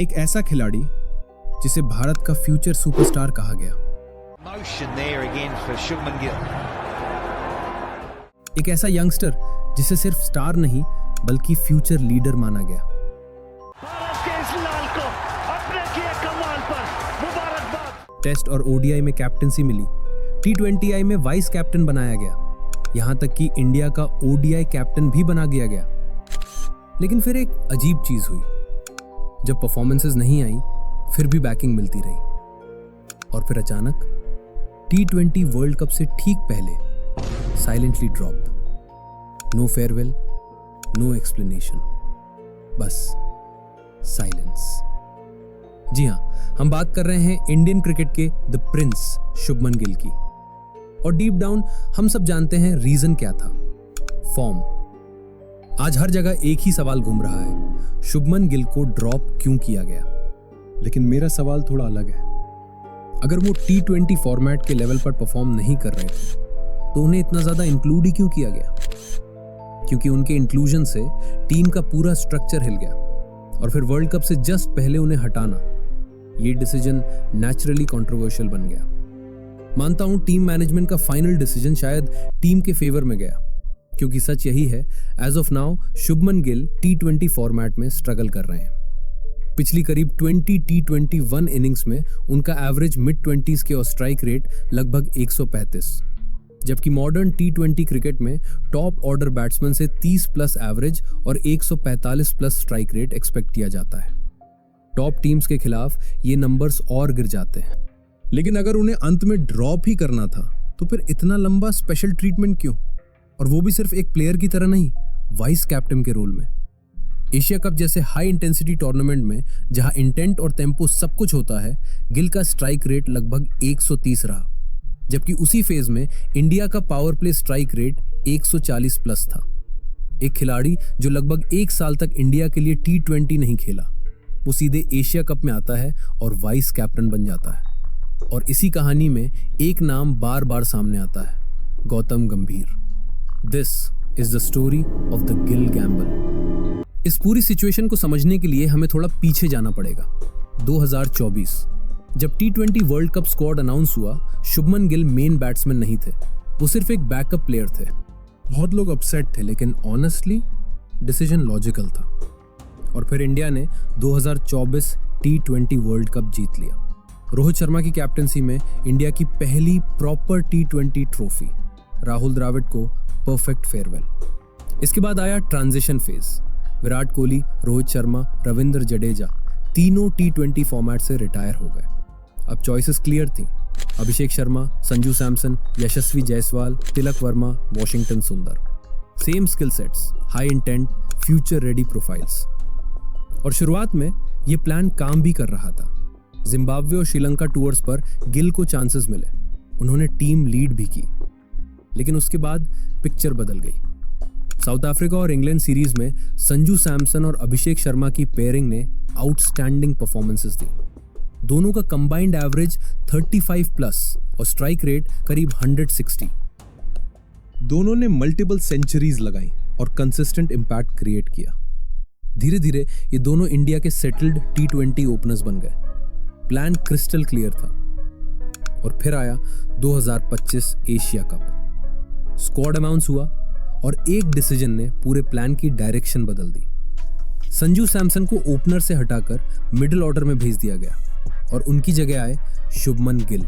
एक ऐसा खिलाड़ी जिसे भारत का फ्यूचर सुपरस्टार कहा गया, एक ऐसा यंगस्टर जिसे सिर्फ स्टार नहीं बल्कि फ्यूचर लीडर माना गया। भारत के इस लाल को अपने किए कमाल पर मुबारकबाद। टेस्ट और ओडीआई में कैप्टनसी मिली, T20I में वाइस कैप्टन बनाया गया, यहां तक कि इंडिया का ओडीआई कैप्टन भी बना दिया गया। लेकिन फिर एक अजीब चीज हुई, जब परफॉर्मेंसेस नहीं आई फिर भी बैकिंग मिलती रही, और फिर अचानक T20 वर्ल्ड कप से ठीक पहले silently drop. No farewell, no explanation, बस साइलेंस। जी हां, हम बात कर रहे हैं इंडियन क्रिकेट के द प्रिंस शुभमन गिल की। और डीप डाउन हम सब जानते हैं रीजन क्या था, फॉर्म। आज हर जगह एक ही सवाल घूम रहा है, शुभमन गिल को ड्रॉप क्यों किया गया। लेकिन मेरा सवाल थोड़ा अलग है। अगर वो T20 फॉर्मेट के लेवल पर परफॉर्म नहीं कर रहे थे तो उन्हें इतना ज्यादा इंक्लूड ही क्यों किया गया। क्योंकि उनके इंक्लूजन से टीम का पूरा स्ट्रक्चर हिल गया, और फिर वर्ल्ड कप से जस्ट पहले उन्हें हटाना, ये डिसीजन नेचुरली कंट्रोवर्शियल बन गया। मानता हूं टीम मैनेजमेंट का फाइनल डिसीजन शायद टीम के फेवर में गया, क्योंकि सच यही है, as of now Shubman Gill T20 format में स्ट्रगल कर रहे हैं। पिछली करीब 20 T21 इनिंग्स में उनका एवरेज मिड-20s के और स्ट्राइक रेट लगभग 135, जबकि मॉडर्न T20 क्रिकेट में टॉप ऑर्डर बैट्समैन से 30 प्लस एवरेज और 145 प्लस स्ट्राइक रेट एक्सपेक्ट किया जाता है। टॉप टीम्स के खिलाफ ये नंबर्स और गिर जाते हैं। लेकिन अगर उन्हें अंत में ड्रॉप ही करना था तो फिर इतना लंबा स्पेशल ट्रीटमेंट क्यों, और वो भी सिर्फ एक प्लेयर की तरह नहीं, वाइस कैप्टन के रोल में। एशिया कप जैसे हाई इंटेंसिटी टूर्नामेंट में जहां इंटेंट और टेम्पो सब कुछ होता है, गिल का स्ट्राइक रेट लगभग 130 रहा, जबकि उसी फेज में इंडिया का power play strike rate 140 plus था। एक खिलाड़ी जो लगभग 1 साल तक इंडिया के लिए T20 नहीं खेला, वो सीधे एशिया कप में आता है और वाइस कैप्टन बन जाता है। और इसी कहानी में एक नाम बार बार सामने आता है, गौतम गंभीर। This is the story of the Gill Gamble. इस पूरी सिचुएशन को समझने के लिए हमें थोड़ा पीछे जाना पड़ेगा। 2024 जब T20 world cup squad announce हुआ, शुभमन गिल मेन बैट्समैन नहीं थे, वो सिर्फ एक बैकअप प्लेयर थे। बहुत लोग अपसेट थे, लेकिन ऑनेस्टली डिसीजन लॉजिकल था। और फिर इंडिया ने 2024 T20 वर्ल्ड कप जीत लिया। रोहित शर्मा की कैप्टनसी में इंडिया की पहली proper T20 trophy, Rahul Dravid को परफेक्ट फेयरवेल। इसके बाद आया ट्रांजिशन फेज। विराट कोहली, रोहित शर्मा, रविंद्र जडेजा तीनों T20 फॉर्मेट से रिटायर हो गए। अब चॉइसेस क्लियर थी, अभिषेक शर्मा, संजू सैमसन, यशस्वी जायसवाल, तिलक वर्मा, वॉशिंगटन सुंदर। Same skill sets, high intent, future ready profiles. और शुरुआत में ये प्लान काम भी कर रहा था। जिम्बाब्वे और श्रीलंका टूर्स पर गिल को चांसेस मिले, उन्होंने टीम लीड भी की। लेकिन उसके बाद पिक्चर बदल गई। साउथ अफ्रीका और इंग्लैंड सीरीज में संजू सैमसन और अभिषेक शर्मा की पेयरिंग ने आउटस्टैंडिंग परफॉर्मेंसेस दी। दोनों का कंबाइंड एवरेज 35 प्लस और स्ट्राइक रेट करीब 160। दोनों ने मल्टीपल सेंचुरीज लगाई और कंसिस्टेंट इंपैक्ट क्रिएट किया। धीरे धीरे ये दोनों इंडिया के सेटल्ड T20 ओपनर्स बन गए। प्लान क्रिस्टल क्लियर था। और फिर आया 2025 एशिया कप। स्क्वाड अनाउंस हुआ और एक डिसीजन ने पूरे प्लान की डायरेक्शन बदल दी। संजू सैमसन को ओपनर से हटाकर मिडिल ऑर्डर में भेज दिया गया और उनकी जगह आए शुभमन गिल,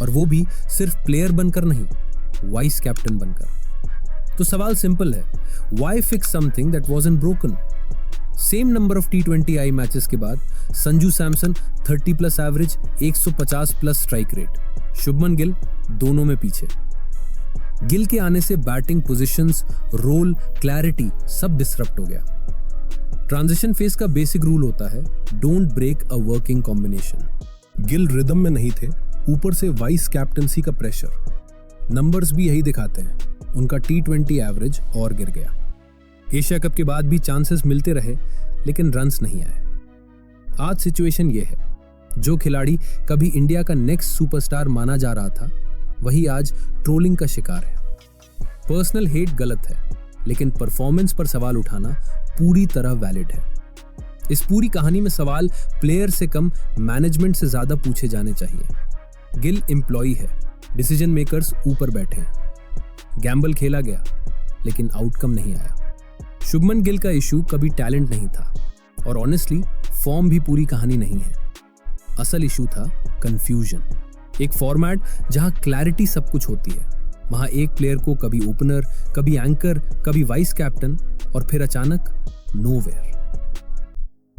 और वो भी सिर्फ प्लेयर बनकर नहीं, वाइस कैप्टन बनकर। तो सवाल सिंपल है, why fix something that wasn't broken. Same number of T20I matches के बाद Sanju Samson 30 plus average, 150 plus strike rate, Shubman Gill दोनों में पीछे। गिल के आने से बैटिंग पोजीशंस, रोल, क्लैरिटी सब डिसरप्ट हो गया। ट्रांजिशन फेज का बेसिक रूल होता है, don't break a working combination. Gill rhythm में नहीं थे, ऊपर से वाइस कैप्टनसी का प्रेशर। नंबर्स भी यही दिखाते हैं, उनका T20 एवरेज और गिर गया। एशिया कप के बाद भी चांसेस मिलते रहे, लेकिन रन्स नहीं आए। आज सिचुएशन ये है, जो खिलाड़ी कभी इंडिया का नेक्स्ट सुपरस्टार माना जा रहा था, वही आज ट्रोलिंग का शिकार है। पर्सनल हेट गलत है, लेकिन परफॉर्मेंस पर सवाल उठाना पूरी तरह वैलिड है। इस पूरी कहानी में सवाल प्लेयर से कम मैनेजमेंट से ज्यादा पूछे जाने चाहिए। गिल एम्प्लॉई है, डिसीजन मेकर्स ऊपर बैठे हैं। गैम्बल खेला गया लेकिन आउटकम नहीं आया। शुभमन गिल का इशू कभी टैलेंट नहीं था और ऑनेस्टली फॉर्म भी पूरी कहानी नहीं है। असल इशू था कंफ्यूजन। एक फॉर्मेट जहां क्लैरिटी सब कुछ होती है, वहां एक प्लेयर को कभी ओपनर, कभी एंकर, कभी वाइस कैप्टन और फिर अचानक नोवेयर।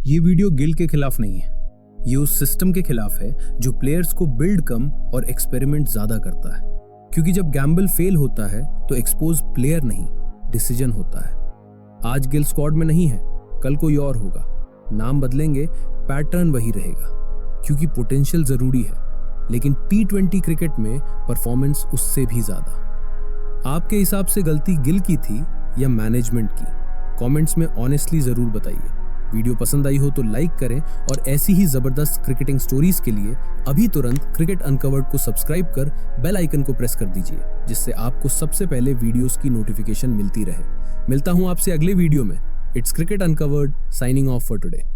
ये वीडियो गिल के खिलाफ नहीं है, ये उस सिस्टम के खिलाफ है जो प्लेयर्स को बिल्ड कम और एक्सपेरिमेंट ज्यादा करता है। क्योंकि जब गैम्बल फेल होता है तो एक्सपोज प्लेयर नहीं, डिसीजन होता है। आज गिल स्क्वाड में नहीं है, कल कोई और होगा। नाम बदलेंगे, पैटर्न वही रहेगा। क्योंकि पोटेंशियल जरूरी है, लेकिन T20 क्रिकेट में परफॉर्मेंस उससे भी ज्यादा। आपके हिसाब से गलती गिल की थी या मैनेजमेंट की? कमेंट्स में ऑनेस्टली जरूर बताइए। वीडियो पसंद आई हो तो लाइक करें और ऐसी ही जबरदस्त क्रिकेटिंग स्टोरीज के लिए अभी तुरंत क्रिकेट अनकवर्ड को सब्सक्राइब कर बेल आइकन को प्रेस कर दीजिए, जिससे आपको सबसे पहले वीडियोस की नोटिफिकेशन मिलती रहे। मिलता हूं आपसे अगले वीडियो में। It's cricket uncovered, signing off for today.